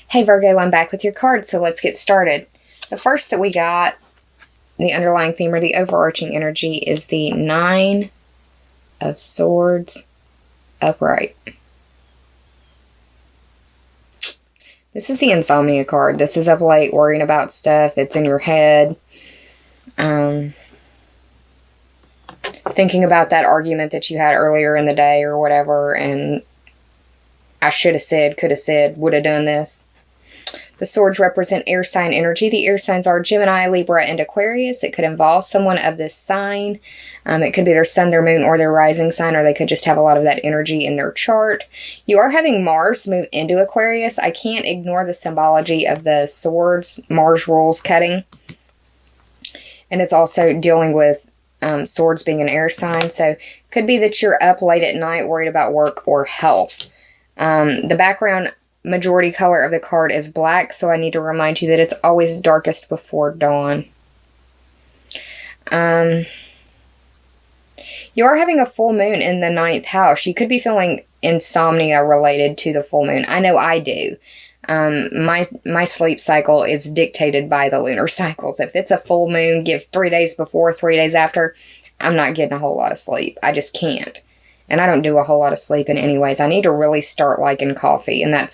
Hey Virgo, I'm back with your cards, so let's get started. The first that we got, the underlying theme or the overarching energy, is the Nine of Swords upright. This is the insomnia card. This is up late worrying about stuff. It's in your head. Thinking about that argument that you had earlier in the day or whatever, and I should have said, could have said, would have done this. The swords represent air sign energy. The air signs are Gemini, Libra, and Aquarius. It could involve someone of this sign. It could be their sun, their moon, or their rising sign, or they could just have a lot of that energy in their chart. You are having Mars move into Aquarius. I can't ignore the symbology of the swords. Mars rules cutting. And it's also dealing with swords being an air sign. So it could be that you're up late at night worried about work or health. The background majority color of the card is black, so I need to remind you that it's always darkest before dawn. You are having a full moon in the 9th house. You could be feeling insomnia related to the full moon. I know I do. My sleep cycle is dictated by the lunar cycles. If it's a full moon, give 3 days before, 3 days after, I'm not getting a whole lot of sleep. I just can't. And I don't do a whole lot of sleeping anyways. I need to really start liking coffee. And that's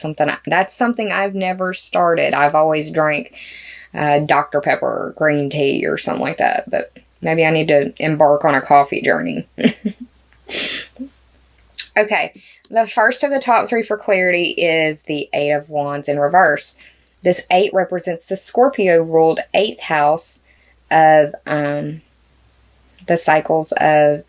something I've never started. I've always drank Dr. Pepper or green tea or something like that. But maybe I need to embark on a coffee journey. Okay. The first of the top 3 for clarity is the 8 of Wands in reverse. This 8 represents the Scorpio-ruled 8th house of the cycles of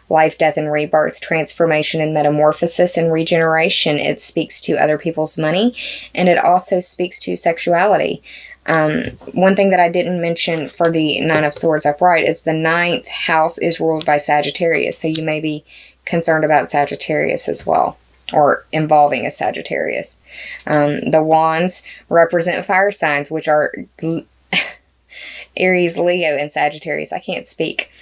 life, death, and rebirth, transformation, and metamorphosis, and regeneration. It speaks to other people's money, and it also speaks to sexuality. One thing that I didn't mention for the 9 of Swords upright is the 9th house is ruled by Sagittarius, so you may be concerned about Sagittarius as well, or involving a Sagittarius. The Wands represent fire signs, which are Aries, Leo, and Sagittarius. I can't speak.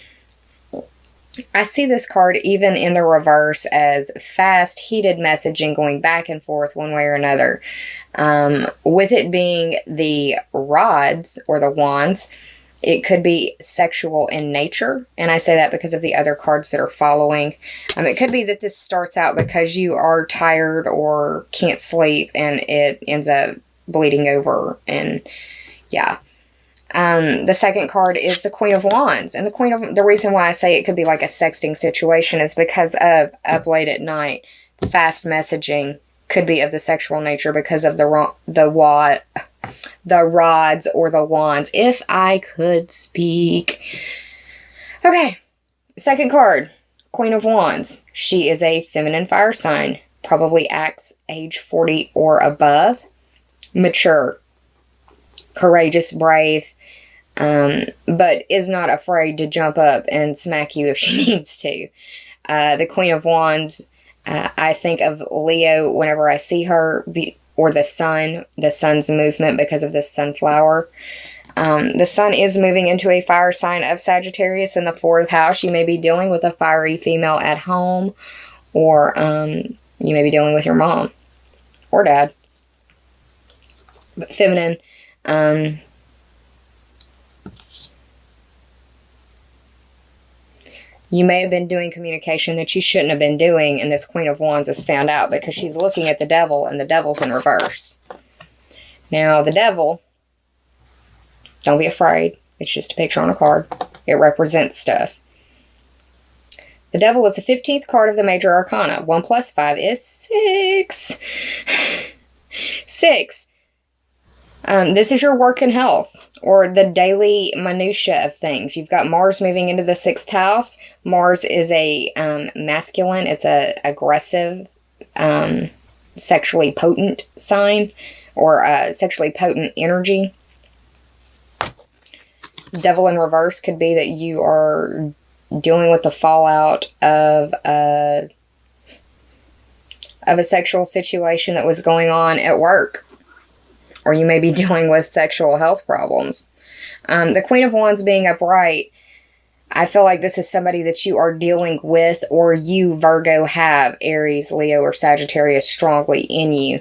I see this card even in the reverse as fast, heated messaging going back and forth one way or another. With it being the rods or the wands, it could be sexual in nature. And I say that because of the other cards that are following. It could be that this starts out because you are tired or can't sleep and it ends up bleeding over. And yeah. The second card is the Queen of Wands. And the reason why I say it could be like a sexting situation is because of up late at night, fast messaging could be of the sexual nature because of the rods or the wands, if I could speak. Okay, second card, Queen of Wands. She is a feminine fire sign, probably acts age 40 or above, mature, courageous, brave, but is not afraid to jump up and smack you if she needs to. The Queen of Wands, I think of Leo whenever I see her, or the sun's movement because of this sunflower. The sun is moving into a fire sign of Sagittarius in the 4th house. You may be dealing with a fiery female at home, or you may be dealing with your mom or dad. But feminine. You may have been doing communication that you shouldn't have been doing, and this Queen of Wands is found out because she's looking at the devil, and the devil's in reverse. Now, the devil, don't be afraid. It's just a picture on a card. It represents stuff. The devil is the 15th card of the major arcana. 1 plus 5 is 6. 6. This is your work and health, or the daily minutia of things. You've got Mars moving into the 6th house. Mars is a masculine. It's a aggressive, sexually potent sign, or sexually potent energy. Devil in reverse could be that you are dealing with the fallout of a sexual situation that was going on at work. Or you may be dealing with sexual health problems. The Queen of Wands being upright, I feel like this is somebody that you are dealing with, or you, Virgo, have Aries, Leo, or Sagittarius strongly in you.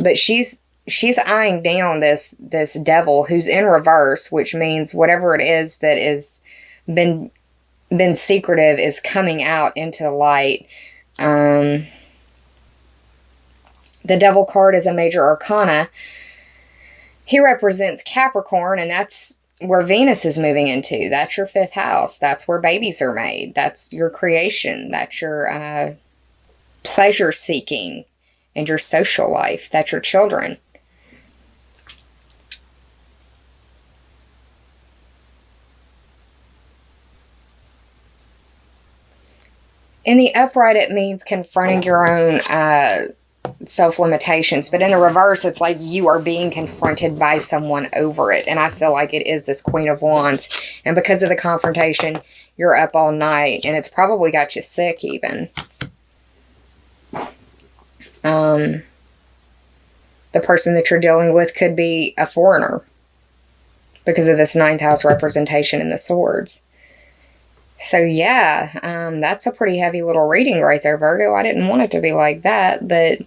But she's eyeing down this devil who's in reverse, which means whatever it is that is been secretive is coming out into the light. The devil card is a major arcana. He represents Capricorn, and that's where Venus is moving into. That's your 5th house. That's where babies are made. That's your creation. That's your pleasure seeking and your social life. That's your children. In the upright, it means confronting your own self-limitations. But in the reverse, it's like you are being confronted by someone over it. And I feel like it is this Queen of Wands. And because of the confrontation, you're up all night. And it's probably got you sick even. The person that you're dealing with could be a foreigner. Because of this 9th house representation in the swords. So yeah, that's a pretty heavy little reading right there, Virgo. I didn't want it to be like that, but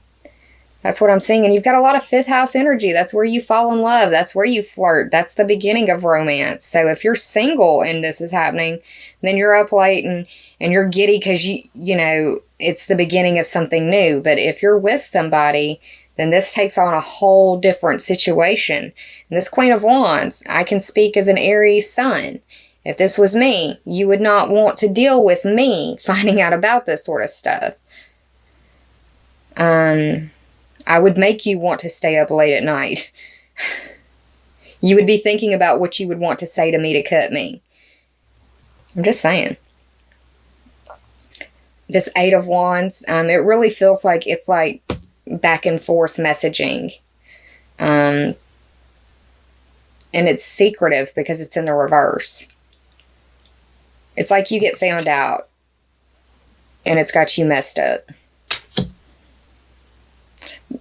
that's what I'm seeing. And you've got a lot of 5th house energy. That's where you fall in love. That's where you flirt. That's the beginning of romance. So if you're single and this is happening, then you're up late and you're giddy because you know, it's the beginning of something new. But if you're with somebody, then this takes on a whole different situation. And this Queen of Wands, I can speak as an Aries sun. If this was me, you would not want to deal with me finding out about this sort of stuff. I would make you want to stay up late at night. You would be thinking about what you would want to say to me to cut me. I'm just saying. This 8 of Wands, it really feels like it's like back and forth messaging. And it's secretive because it's in the reverse. It's like you get found out and it's got you messed up.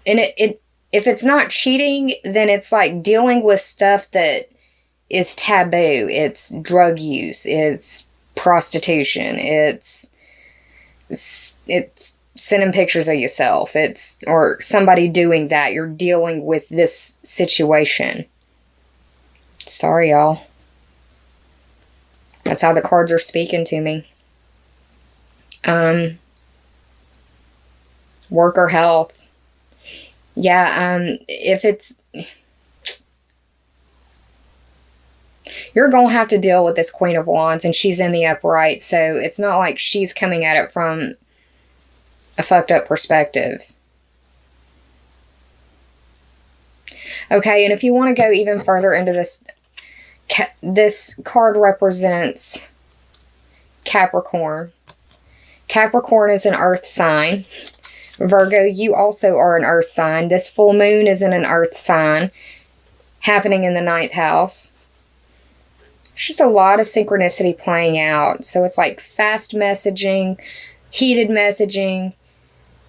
And if it's not cheating, then it's like dealing with stuff that is taboo. It's drug use. It's prostitution. It's sending pictures of yourself. Or somebody doing that. You're dealing with this situation. Sorry, y'all. That's how the cards are speaking to me. Work or health. Yeah, if it's... You're going to have to deal with this Queen of Wands, and she's in the upright, so it's not like she's coming at it from a fucked up perspective. Okay, and if you want to go even further into this... This card represents Capricorn. Capricorn is an earth sign. Virgo, you also are an earth sign. This full moon is in an earth sign, happening in the 9th house. It's just a lot of synchronicity playing out. So it's like fast messaging, heated messaging,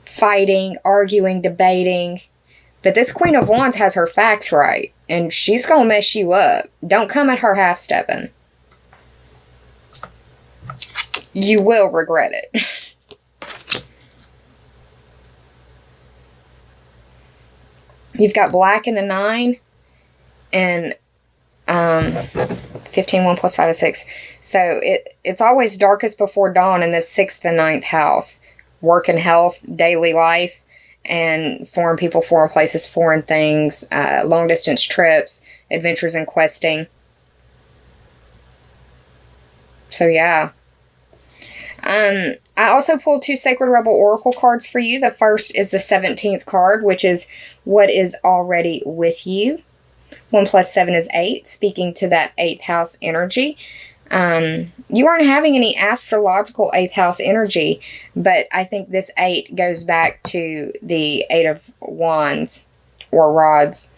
fighting, arguing, debating. But this Queen of Wands has her facts right. And she's going to mess you up. Don't come at her half-stepping. You will regret it. You've got black in the 9. And 15, 1 plus 5 is 6. So it's always darkest before dawn in the 6th and 9th house. Work and health, daily life. And foreign people, foreign places, foreign things, long-distance trips, adventures and questing. So, yeah. I also pulled 2 Sacred Rebel Oracle cards for you. The first is the 17th card, which is what is already with you. 1 plus 7 is 8, speaking to that 8th house energy. You aren't having any astrological 8th house energy, but I think this 8 goes back to the 8 of Wands or rods.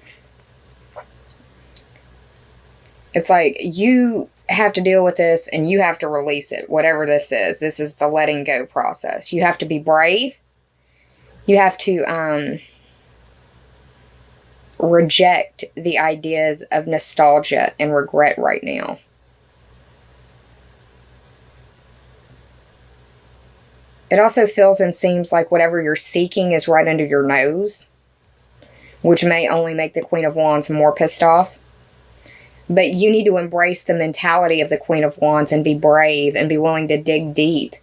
It's like you have to deal with this and you have to release it, whatever this is. This is the letting go process. You have to be brave. You have to reject the ideas of nostalgia and regret right now. It also feels and seems like whatever you're seeking is right under your nose. which may only make the Queen of Wands more pissed off. But you need to embrace the mentality of the Queen of Wands and be brave and be willing to dig deep.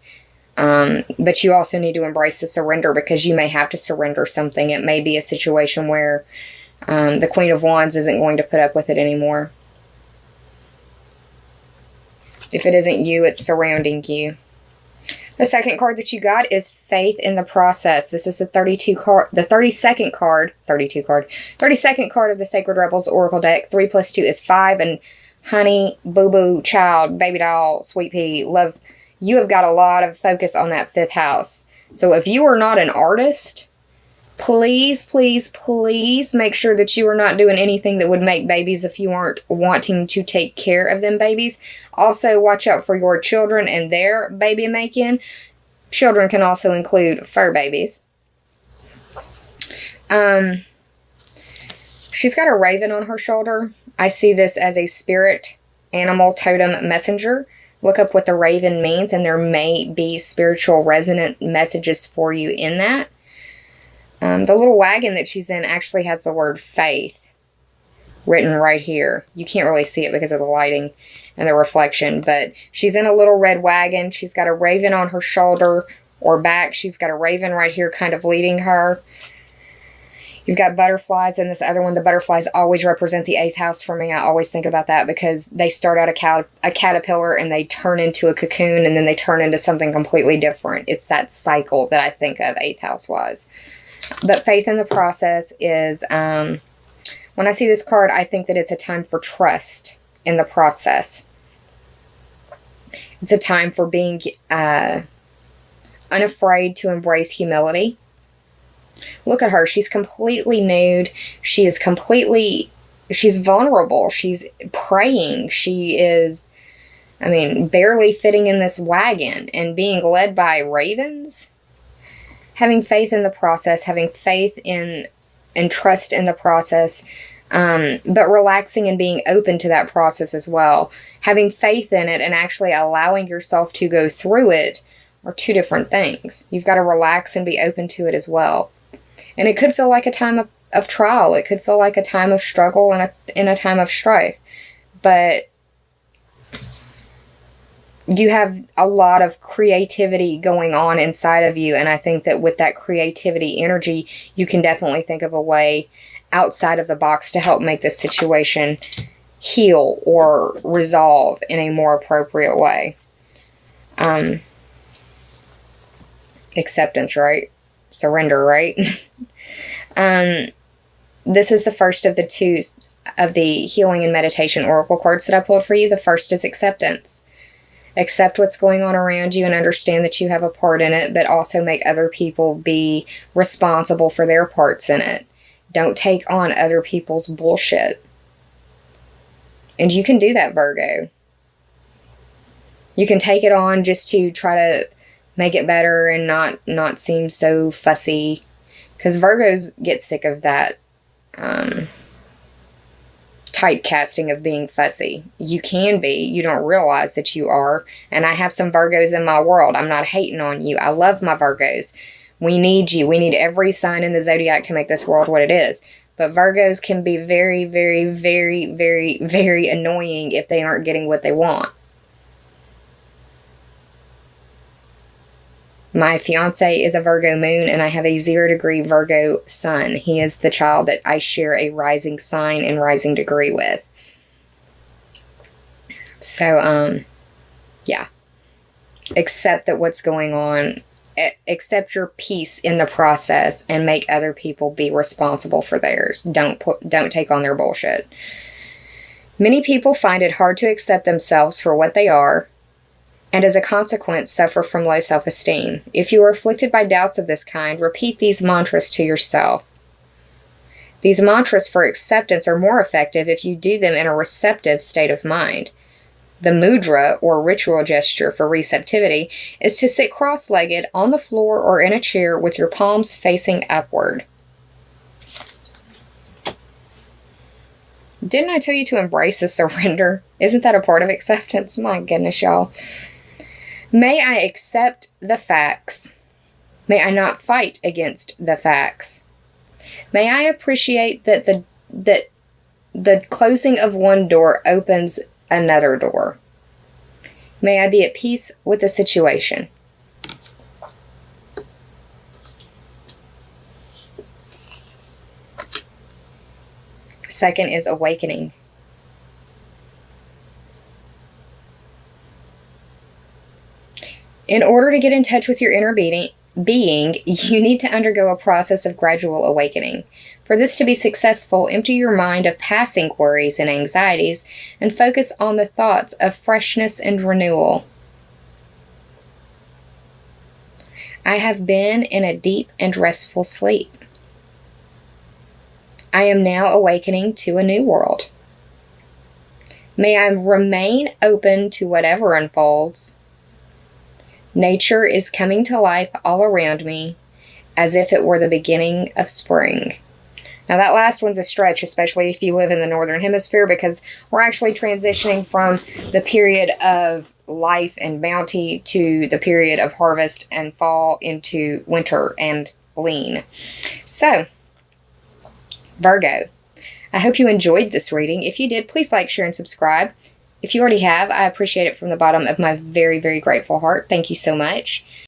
But you also need to embrace the surrender, because you may have to surrender something. It may be a situation where the Queen of Wands isn't going to put up with it anymore. If it isn't you, it's surrounding you. The second card that you got is Faith in the Process. This is the 32nd card of the Sacred Rebels Oracle deck. 3 + 2 is 5, and honey, boo-boo, child, baby doll, sweet pea, love, you have got a lot of focus on that 5th house. So if you are not an artist, please, please, please make sure that you are not doing anything that would make babies if you aren't wanting to take care of them babies. Also, watch out for your children and their baby making. Children can also include fur babies. She's got a raven on her shoulder. I see this as a spirit, animal, totem, messenger. Look up what the raven means, and there may be spiritual resonant messages for you in that. The little wagon that she's in actually has the word faith written right here. You can't really see it because of the lighting and the reflection, but she's in a little red wagon. She's got a raven on her shoulder or back. She's got a raven right here kind of leading her. You've got butterflies in this other one. The butterflies always represent the 8th house for me. I always think about that because they start out a caterpillar and they turn into a cocoon and then they turn into something completely different. It's that cycle that I think of 8th house-wise. But Faith in the Process is, when I see this card, I think that it's a time for trust in the process. It's a time for being unafraid to embrace humility. Look at her. She's completely nude. She's vulnerable. She's praying. She is, barely fitting in this wagon and being led by ravens. Having faith in the process, having faith in and trust in the process, but relaxing and being open to that process as well. Having faith in it and actually allowing yourself to go through it are two different things. You've got to relax and be open to it as well. And it could feel like a time of trial. It could feel like a time of struggle and a time of strife. But you have a lot of creativity going on inside of you. And I think that with that creativity energy, you can definitely think of a way outside of the box to help make this situation heal or resolve in a more appropriate way. Acceptance, right? Surrender, right? This is the first of the two of the healing and meditation oracle cards that I pulled for you. The first is acceptance. Accept what's going on around you and understand that you have a part in it, but also make other people be responsible for their parts in it. Don't take on other people's bullshit. And you can do that, Virgo. You can take it on just to try to make it better and not seem so fussy. Because Virgos get sick of that typecasting of being fussy. You can be. You don't realize that you are. And I have some Virgos in my world. I'm not hating on you. I love my Virgos. We need you. We need every sign in the zodiac to make this world what it is. But Virgos can be very, very, very, very, very annoying if they aren't getting what they want. My fiance is a Virgo moon, and I have a 0-degree Virgo sun. He is the child that I share a rising sign and rising degree with. So, yeah. Accept that what's going on. Accept your peace in the process and make other people be responsible for theirs. Don't take on their bullshit. Many people find it hard to accept themselves for what they are, and as a consequence suffer from low self-esteem. If you are afflicted by doubts of this kind, repeat these mantras to yourself. These mantras for acceptance are more effective if you do them in a receptive state of mind. The mudra, or ritual gesture for receptivity, is to sit cross-legged on the floor or in a chair with your palms facing upward. Didn't I tell you to embrace the surrender? Isn't that a part of acceptance? My goodness, y'all. May I accept the facts. May I not fight against the facts. May I appreciate that the closing of one door opens another door. May I be at peace with the situation. Second is awakening. In order to get in touch with your inner being, you need to undergo a process of gradual awakening. For this to be successful, empty your mind of passing worries and anxieties and focus on the thoughts of freshness and renewal. I have been in a deep and restful sleep. I am now awakening to a new world. May I remain open to whatever unfolds. Nature is coming to life all around me as if it were the beginning of spring. Now that last one's a stretch, especially if you live in the Northern Hemisphere, because we're actually transitioning from the period of life and bounty to the period of harvest and fall into winter and lean. So, Virgo, I hope you enjoyed this reading. If you did, please like, share, and subscribe. If you already have, I appreciate it from the bottom of my very, very grateful heart. Thank you so much.